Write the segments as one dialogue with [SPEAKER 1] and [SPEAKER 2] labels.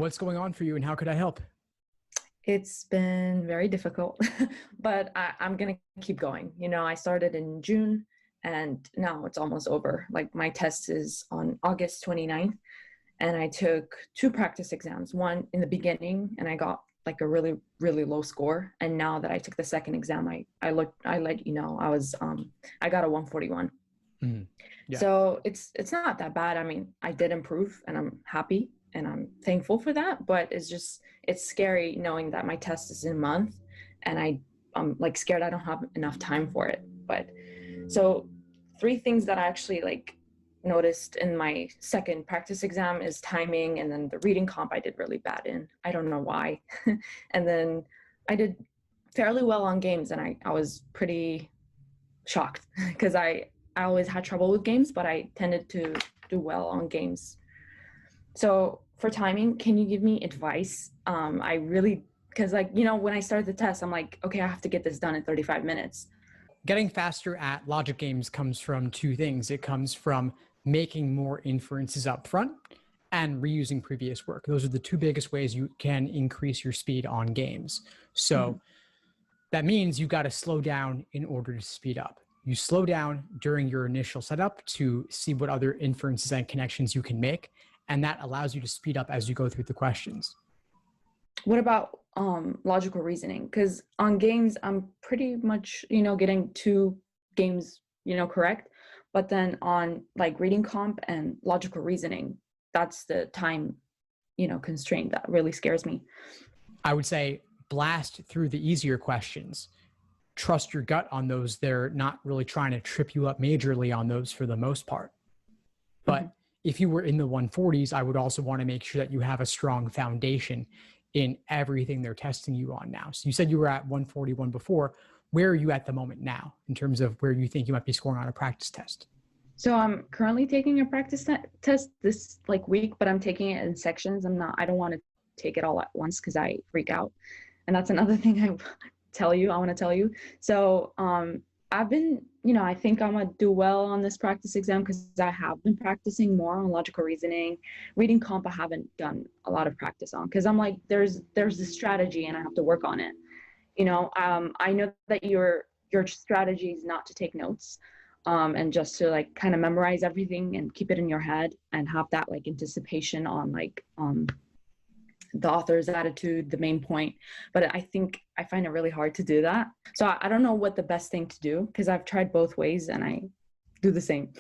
[SPEAKER 1] What's going on for you and how could I help?
[SPEAKER 2] It's been very difficult, but I'm going to keep going. I started in June and now it's almost over. Like my test is on August 29th and I took two practice exams, one in the beginning and I got like a really, really low score. And now that I took the second exam, I let you know, I got a 141.
[SPEAKER 1] Yeah.
[SPEAKER 2] So it's not that bad. I mean, I did improve and I'm happy and I'm thankful for that, but it's scary knowing that my test is in a month and I'm like scared I don't have enough time for it. But so three things that I actually like noticed in my second practice exam is timing, and then the reading comp I did really bad in. I don't know why. And then I did fairly well on games and I was pretty shocked because I always had trouble with games, but I tended to do well on games. So for timing, can you give me advice? Because when I started the test, I'm like, okay, I have to get this done in 35 minutes.
[SPEAKER 1] Getting faster at logic games comes from two things. It comes from making more inferences up front and reusing previous work. Those are the two biggest ways you can increase your speed on games. So that means you got to slow down in order to speed up. You slow down during your initial setup to see what other inferences and connections you can make. And that allows you to speed up as you go through the questions.
[SPEAKER 2] What about logical reasoning? Because on games, I'm pretty much, getting two games, correct. But then on like reading comp and logical reasoning, that's the time, constraint that really scares me.
[SPEAKER 1] I would say blast through the easier questions. Trust your gut on those. They're not really trying to trip you up majorly on those for the most part. But if you were in the 140s, I would also want to make sure that you have a strong foundation in everything they're testing you on now. So you said you were at 141 before. Where are you at the moment now in terms of where you think you might be scoring on a practice test?
[SPEAKER 2] So I'm currently taking a practice test this week, but I'm taking it in sections. I don't want to take it all at once because I freak out. And that's another thing I want to tell you. So I've been, I think I'm going to do well on this practice exam because I have been practicing more on logical reasoning. Reading comp, I haven't done a lot of practice on because I'm like, there's this strategy and I have to work on it. I know that your strategy is not to take notes and just to like kind of memorize everything and keep it in your head and have that like anticipation on like the author's attitude, the main point. But I think I find it really hard to do that. So I don't know what the best thing to do because I've tried both ways and I do the same.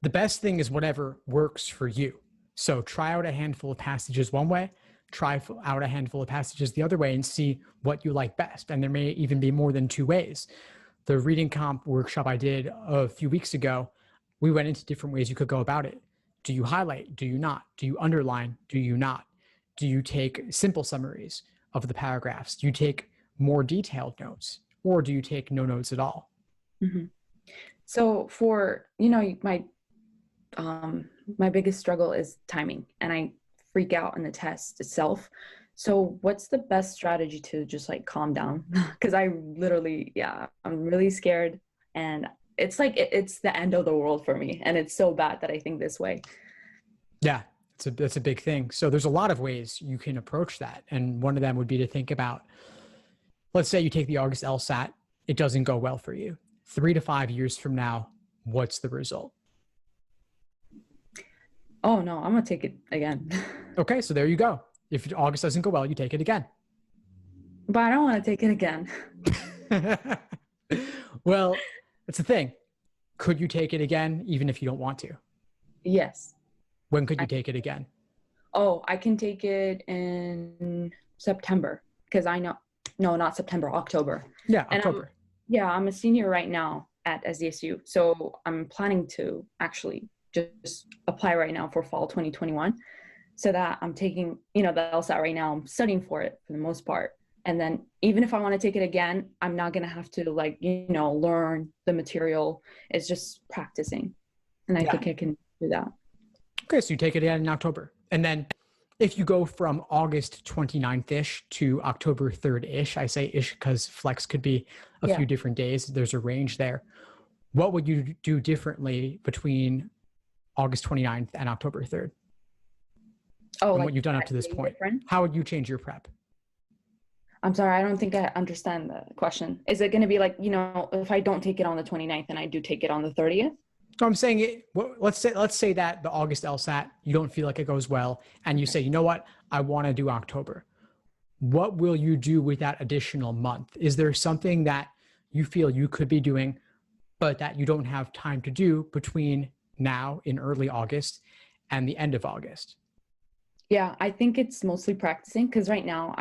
[SPEAKER 1] The best thing is whatever works for you. So try out a handful of passages one way, try out a handful of passages the other way and see what you like best. And there may even be more than two ways. The reading comp workshop I did a few weeks ago, we went into different ways you could go about it. Do you highlight? Do you not? Do you underline? Do you not? Do you take simple summaries of the paragraphs? Do you take more detailed notes? Or do you take no notes at all?
[SPEAKER 2] So for, my biggest struggle is timing and I freak out in the test itself. So what's the best strategy to just like calm down? Because I'm really scared and it's like, it's the end of the world for me. And it's so bad that I think this way.
[SPEAKER 1] Yeah. That's a big thing. So there's a lot of ways you can approach that. And one of them would be to think about, let's say you take the August LSAT, it doesn't go well for you. 3 to 5 years from now, what's the result?
[SPEAKER 2] Oh no, I'm going to take it again.
[SPEAKER 1] Okay. So there you go. If August doesn't go well, you take it again.
[SPEAKER 2] But I don't want to take it again.
[SPEAKER 1] Well, that's the thing. Could you take it again, even if you don't want to?
[SPEAKER 2] Yes.
[SPEAKER 1] When could you take it again?
[SPEAKER 2] Oh, I can take it in September because not September, October.
[SPEAKER 1] Yeah, October.
[SPEAKER 2] I'm a senior right now at SDSU. So I'm planning to actually just apply right now for fall 2021 so that I'm taking, the LSAT right now. I'm studying for it for the most part. And then even if I want to take it again, I'm not going to have to learn the material. It's just practicing. And I think I can do that.
[SPEAKER 1] Okay, so you take it in October. And then if you go from August 29th-ish to October 3rd-ish, I say ish because flex could be a few different days. There's a range there. What would you do differently between August 29th and October 3rd?
[SPEAKER 2] Oh,
[SPEAKER 1] from
[SPEAKER 2] like
[SPEAKER 1] what you've done up
[SPEAKER 2] that
[SPEAKER 1] to this
[SPEAKER 2] being
[SPEAKER 1] point?
[SPEAKER 2] different?
[SPEAKER 1] How would you change your prep?
[SPEAKER 2] I'm sorry, I don't think I understand the question. Is it going to be like, if I don't take it on the 29th and I do take it on the 30th?
[SPEAKER 1] So I'm saying let's say that the August LSAT, you don't feel like it goes well, and you
[SPEAKER 2] Okay.
[SPEAKER 1] say, you know what, I want to do October. What will you do with that additional month? Is there something that you feel you could be doing, but that you don't have time to do between now in early August and the end of August?
[SPEAKER 2] Yeah, I think it's mostly practicing because right now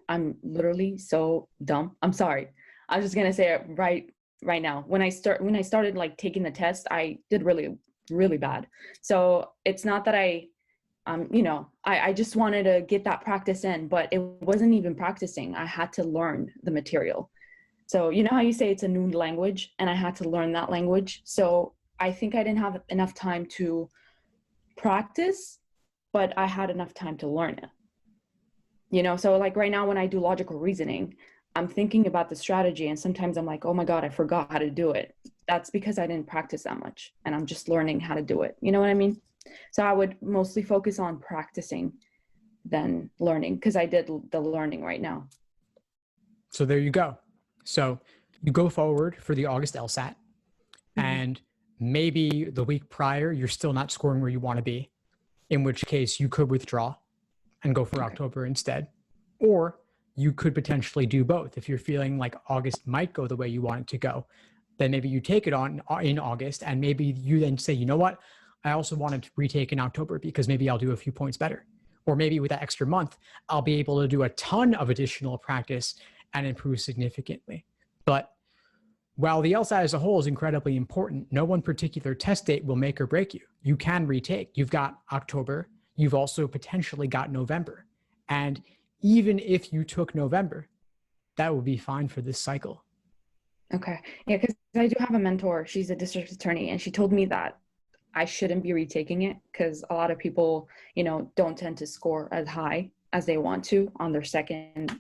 [SPEAKER 2] I'm literally so dumb. I'm sorry. I was just gonna say it right now. When I started like taking the test, I did really, really bad. So it's not that I just wanted to get that practice in, but it wasn't even practicing. I had to learn the material. So you know how you say it's a new language, and I had to learn that language. So I think I didn't have enough time to practice, but I had enough time to learn it. So like right now when I do logical reasoning, I'm thinking about the strategy, and sometimes I'm like, oh my God, I forgot how to do it. That's because I didn't practice that much, and I'm just learning how to do it. You know what I mean? So I would mostly focus on practicing than learning, because I did the learning right now.
[SPEAKER 1] So there you go. So you go forward for the August LSAT, and maybe the week prior, you're still not scoring where you want to be, in which case you could withdraw and go for October instead. Or you could potentially do both. If you're feeling like August might go the way you want it to go, then maybe you take it on in August, and maybe you then say, you know what, I also want to retake in October because maybe I'll do a few points better. Or maybe with that extra month, I'll be able to do a ton of additional practice and improve significantly. But while the LSAT as a whole is incredibly important, no one particular test date will make or break you. You can retake. You've got October. You've also potentially got November. And even if you took November, that would be fine for this cycle.
[SPEAKER 2] Okay. Yeah, because I do have a mentor. She's a district attorney, and she told me that I shouldn't be retaking it because a lot of people, don't tend to score as high as they want to on their second,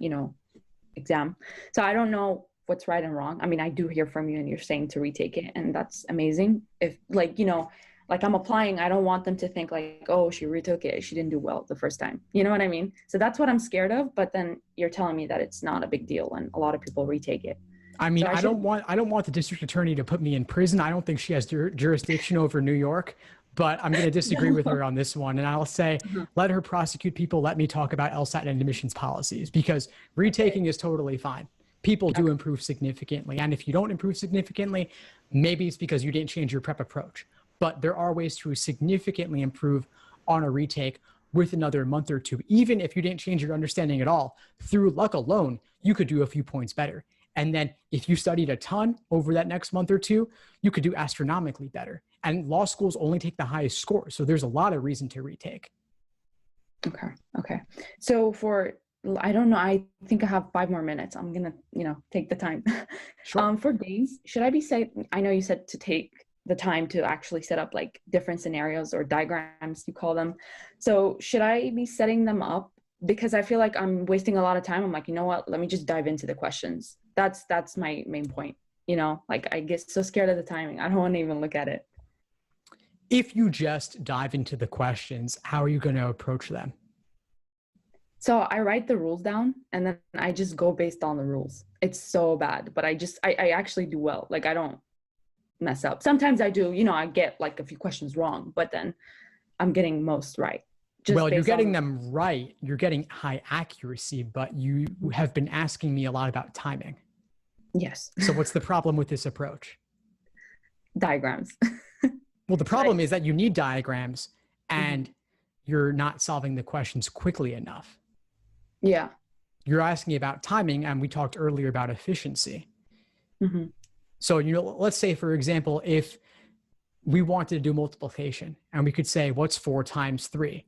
[SPEAKER 2] exam. So I don't know what's right and wrong. I mean, I do hear from you and you're saying to retake it, and that's amazing. If like I'm applying, I don't want them to think like, oh, she retook it, she didn't do well the first time. You know what I mean? So that's what I'm scared of. But then you're telling me that it's not a big deal and a lot of people retake it.
[SPEAKER 1] I mean,
[SPEAKER 2] So
[SPEAKER 1] I don't want the district attorney to put me in prison. I don't think she has jurisdiction over New York, but I'm going to disagree with her on this one. And I'll say, let her prosecute people. Let me talk about LSAT and admissions policies, because retaking is totally fine. People do improve significantly. And if you don't improve significantly, maybe it's because you didn't change your prep approach. But there are ways to significantly improve on a retake with another month or two. Even if you didn't change your understanding at all, through luck alone, you could do a few points better. And then if you studied a ton over that next month or two, you could do astronomically better. And law schools only take the highest score. So there's a lot of reason to retake.
[SPEAKER 2] Okay. So I don't know, I think I have 5 more minutes. I'm going to, take the time.
[SPEAKER 1] Sure.
[SPEAKER 2] For days, should I be I know you said to take the time to actually set up like different scenarios or diagrams, you call them. So should I be setting them up? Because I feel like I'm wasting a lot of time. I'm like, you know what? Let me just dive into the questions. That's my main point. Like I get so scared of the timing. I don't want to even look at it.
[SPEAKER 1] If you just dive into the questions, how are you going to approach them?
[SPEAKER 2] So I write the rules down and then I just go based on the rules. It's so bad, but I actually do well. Like I don't mess up. Sometimes I do, I get like a few questions wrong, but then I'm getting most right.
[SPEAKER 1] Well, you're getting them right. You're getting high accuracy, but you have been asking me a lot about timing.
[SPEAKER 2] Yes.
[SPEAKER 1] So what's the problem with this approach?
[SPEAKER 2] Diagrams.
[SPEAKER 1] Well, the problem is that you need diagrams and you're not solving the questions quickly enough.
[SPEAKER 2] Yeah.
[SPEAKER 1] You're asking about timing, and we talked earlier about efficiency. So, let's say, for example, if we wanted to do multiplication and we could say, what's 4 times 3?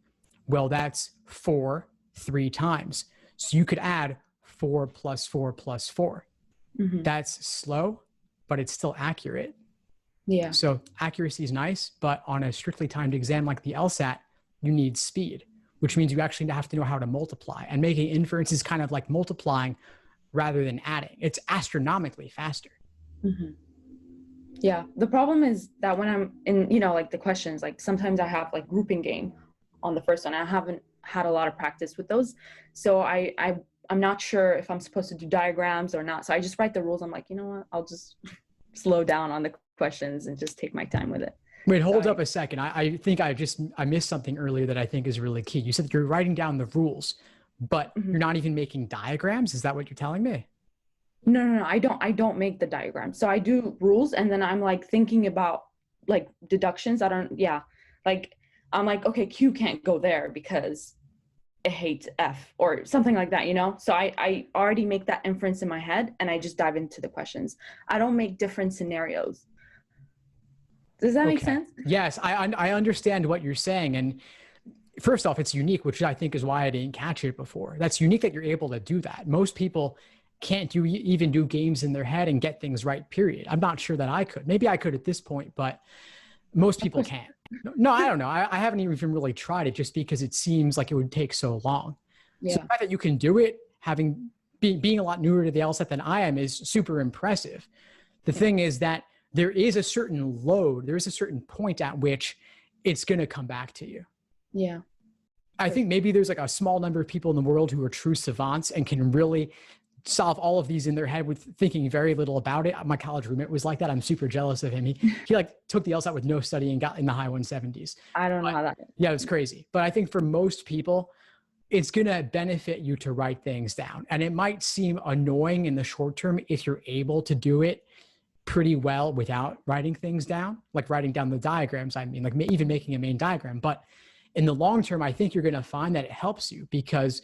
[SPEAKER 1] Well, that's 4 3 times. So you could add 4 plus 4 plus 4. That's slow, but it's still accurate.
[SPEAKER 2] Yeah.
[SPEAKER 1] So accuracy is nice, but on a strictly timed exam like the LSAT, you need speed, which means you actually have to know how to multiply. And making inference is kind of like multiplying rather than adding. It's astronomically faster.
[SPEAKER 2] Yeah. The problem is that when I'm in, like the questions, like sometimes I have like grouping game on the first one. I had a lot of practice with those. So I'm not sure if I'm supposed to do diagrams or not. So I just write the rules. I'm like, you know what? I'll just slow down on the questions and just take my time with it.
[SPEAKER 1] Wait, hold up a second. I think I missed something earlier that I think is really key. You said you're writing down the rules, but you're not even making diagrams. Is that what you're telling me?
[SPEAKER 2] No. I don't make the diagram. So I do rules, and then I'm like thinking about like deductions. Like I'm like, okay, Q can't go there because it hates F or something like that, you know? So I already make that inference in my head, and I just dive into the questions. I don't make different scenarios. Does that make sense?
[SPEAKER 1] Yes, I understand what you're saying. And first off, it's unique, which I think is why I didn't catch it before. That's unique that you're able to do that. Most people can't even do games in their head and get things right, period. I'm not sure that I could. Maybe I could at this point, but most people can't. No, I don't know. I haven't even really tried it just because it seems like it would take so long. Yeah. So the fact that you can do it, being a lot newer to the LSAT than I am, is super impressive. The thing is that there is a certain load, there is a certain point at which it's going to come back to you.
[SPEAKER 2] Yeah.
[SPEAKER 1] I think maybe there's like a small number of people in the world who are true savants and can really solve all of these in their head with thinking very little about it. My college roommate was like that. I'm super jealous of him. He like took the LSAT with no study and got in the high 170s.
[SPEAKER 2] I don't know how that is.
[SPEAKER 1] Yeah, it was crazy. But I think for most people, it's going to benefit you to write things down. And it might seem annoying in the short term if you're able to do it pretty well without writing things down, like writing down the diagrams. I mean, like even making a main diagram. But in the long term, I think you're going to find that it helps you because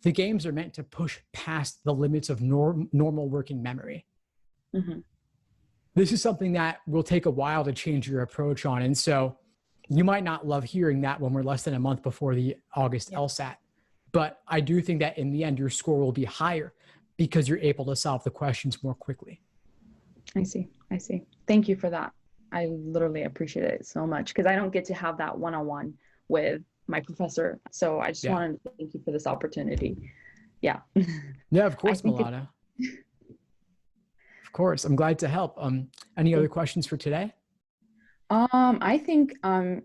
[SPEAKER 1] the games are meant to push past the limits of normal working memory. Mm-hmm. This is something that will take a while to change your approach on. And so you might not love hearing that when we're less than a month before the August LSAT. But I do think that in the end, your score will be higher because you're able to solve the questions more quickly.
[SPEAKER 2] I see. Thank you for that. I literally appreciate it so much because I don't get to have that one-on-one with my professor. So I just wanted to thank you for this opportunity. Yeah.
[SPEAKER 1] Yeah, of course, Milana. Of course. I'm glad to help. Any other questions for today?
[SPEAKER 2] I think I'm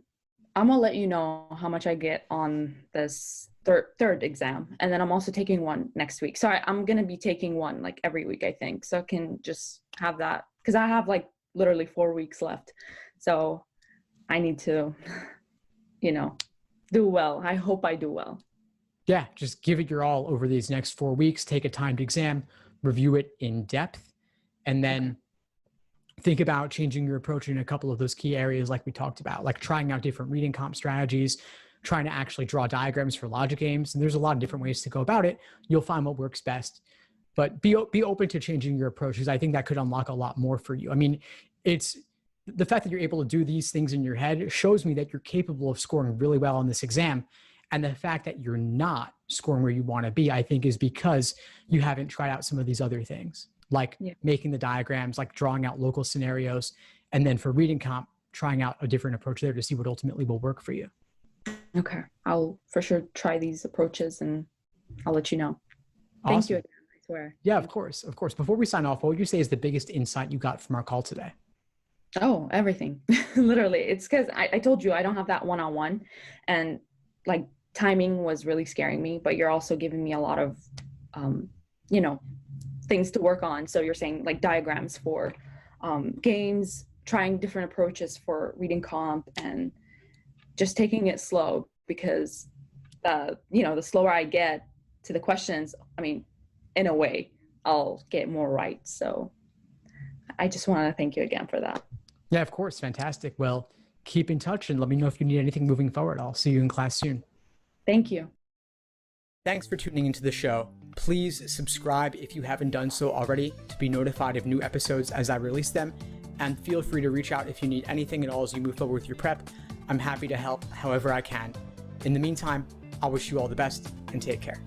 [SPEAKER 2] gonna let you know how much I get on this third exam. And then I'm also taking one next week. So I'm gonna be taking one like every week, I think. So I can just have that because I have like literally 4 weeks left. So I need to, do well. I hope I do well.
[SPEAKER 1] Yeah, just give it your all over these next 4 weeks. Take a timed exam, review it in depth, and then think about changing your approach in a couple of those key areas like we talked about, like trying out different reading comp strategies, trying to actually draw diagrams for logic games. And there's a lot of different ways to go about it. You'll find what works best. But be open to changing your approach because I think that could unlock a lot more for you. I mean, it's the fact that you're able to do these things in your head shows me that you're capable of scoring really well on this exam. And the fact that you're not scoring where you want to be, I think, is because you haven't tried out some of these other things, like making the diagrams, like drawing out local scenarios. And then for reading comp, trying out a different approach there to see what ultimately will work for you.
[SPEAKER 2] Okay. I'll for sure try these approaches and I'll let you know.
[SPEAKER 1] Awesome.
[SPEAKER 2] Thank you again, I swear.
[SPEAKER 1] Yeah, of course. Of course. Before we sign off, what would you say is the biggest insight you got from our call today?
[SPEAKER 2] Oh, everything. Literally. It's because I told you I don't have that one-on-one and like timing was really scaring me, but you're also giving me a lot of, things to work on. So you're saying like diagrams for games, trying different approaches for reading comp and just taking it slow because, the slower I get to the questions, I mean, in a way, I'll get more right. So I just want to thank you again for that.
[SPEAKER 1] Yeah, of course. Fantastic. Well, keep in touch and let me know if you need anything moving forward. I'll see you in class soon.
[SPEAKER 2] Thank you.
[SPEAKER 1] Thanks for tuning into the show. Please subscribe if you haven't done so already to be notified of new episodes as I release them. And feel free to reach out if you need anything at all as you move forward with your prep. I'm happy to help however I can. In the meantime, I'll wish you all the best and take care.